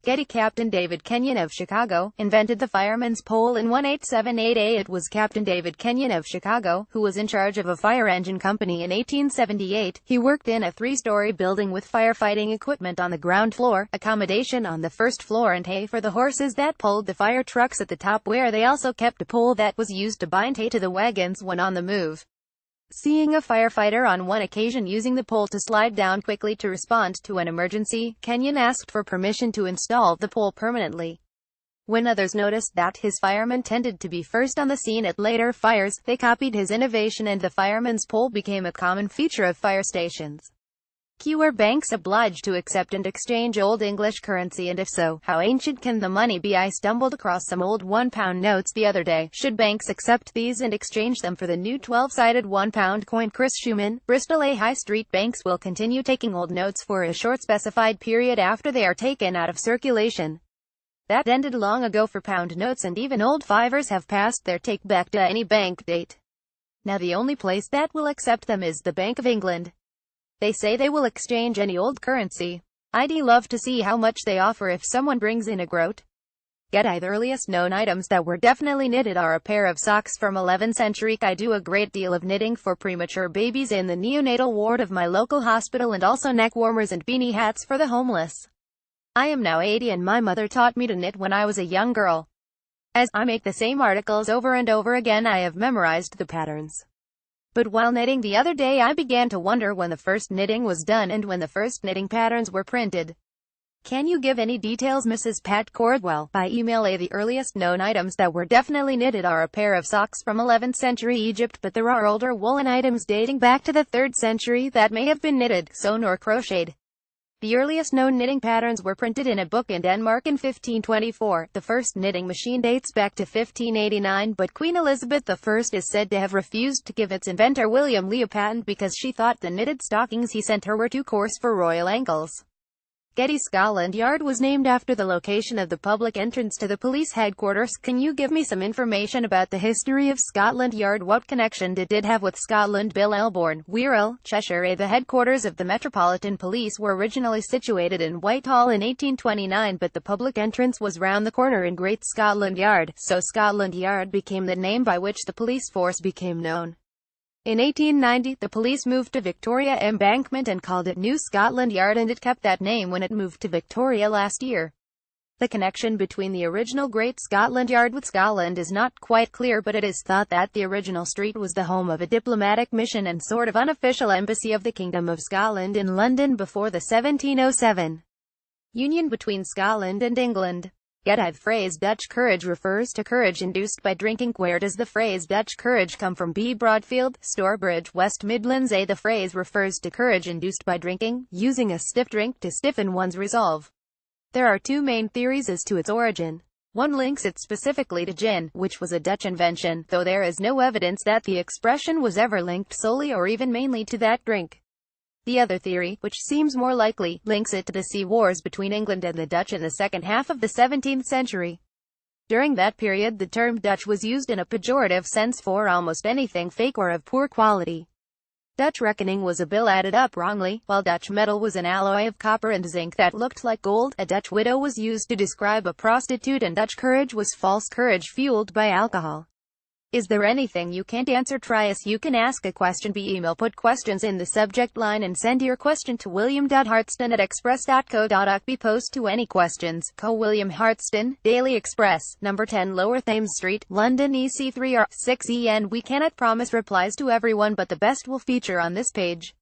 Getty Captain David Kenyon of Chicago invented the fireman's pole in 1878. It was Captain David Kenyon of Chicago who was in charge of a fire engine company in 1878. He worked in a three-story building with firefighting equipment on the ground floor, accommodation on the first floor, and hay for the horses that pulled the fire trucks at the top, where they also kept a pole that was used to bind hay to the wagons when on the move. Seeing a firefighter on one occasion using the pole to slide down quickly to respond to an emergency, Kenyon asked for permission to install the pole permanently. When others noticed that his firemen tended to be first on the scene at later fires, they copied his innovation, and the fireman's pole became a common feature of fire stations. Were banks obliged to accept and exchange Old English currency, and if so, how ancient can the money be? I stumbled across some old £1 notes the other day. Should banks accept these and exchange them for the new 12-sided £1 coin? Chris Schumann, Bristol. A high street banks will continue taking old notes for a short specified period after they are taken out of circulation. That ended long ago for pound notes, and even old fivers have passed their take-back to any bank date. Now the only place that will accept them is the Bank of England. They say they will exchange any old currency. I'd love to see how much they offer if someone brings in a groat. Getty. The earliest known items that were definitely knitted are a pair of socks from 11th century. I do a great deal of knitting for premature babies in the neonatal ward of my local hospital, and also neck warmers and beanie hats for the homeless. I am now 80, and my mother taught me to knit when I was a young girl. As I make the same articles over and over again, I have memorized the patterns. But while knitting the other day, I began to wonder when the first knitting was done and when the first knitting patterns were printed. Can you give any details, Mrs. Pat Cordwell? By email. The earliest known items that were definitely knitted are a pair of socks from 11th century Egypt, but there are older woolen items dating back to the 3rd century that may have been knitted, sewn, or crocheted. The earliest known knitting patterns were printed in a book in Denmark in 1524. The first knitting machine dates back to 1589, but Queen Elizabeth I is said to have refused to give its inventor William Lee a patent because she thought the knitted stockings he sent her were too coarse for royal ankles. Getty. Scotland Yard was named after the location of the public entrance to the police headquarters. Can you give me some information about the history of Scotland Yard? What connection did it have with Scotland? Bill Elborn, Wirral, Cheshire. The headquarters of the Metropolitan Police were originally situated in Whitehall in 1829, but the public entrance was round the corner in Great Scotland Yard, so Scotland Yard became the name by which the police force became known. In 1890, the police moved to Victoria Embankment and called it New Scotland Yard, and it kept that name when it moved to Victoria last year. The connection between the original Great Scotland Yard with Scotland is not quite clear, but it is thought that the original street was the home of a diplomatic mission and sort of unofficial embassy of the Kingdom of Scotland in London before the 1707 union between Scotland and England. Getty. The phrase Dutch courage refers to courage induced by drinking. Where does the phrase Dutch courage come from? B. Broadfield, Stourbridge, West Midlands. A. The phrase refers to courage induced by drinking, using a stiff drink to stiffen one's resolve. There are two main theories as to its origin. One links it specifically to gin, which was a Dutch invention, though there is no evidence that the expression was ever linked solely or even mainly to that drink. The other theory, which seems more likely, links it to the sea wars between England and the Dutch in the second half of the 17th century. During that period, the term Dutch was used in a pejorative sense for almost anything fake or of poor quality. Dutch reckoning was a bill added up wrongly, while Dutch metal was an alloy of copper and zinc that looked like gold. A Dutch widow was used to describe a prostitute, and Dutch courage was false courage fueled by alcohol. Is there anything you can't answer? Try us. You can ask a question by email. Put questions in the subject line and send your question to william.hartston@express.co.uk. Post to any questions. William Hartston, Daily Express, number 10 Lower Thames Street, London EC3R 6EN. We cannot promise replies to everyone, but the best will feature on this page.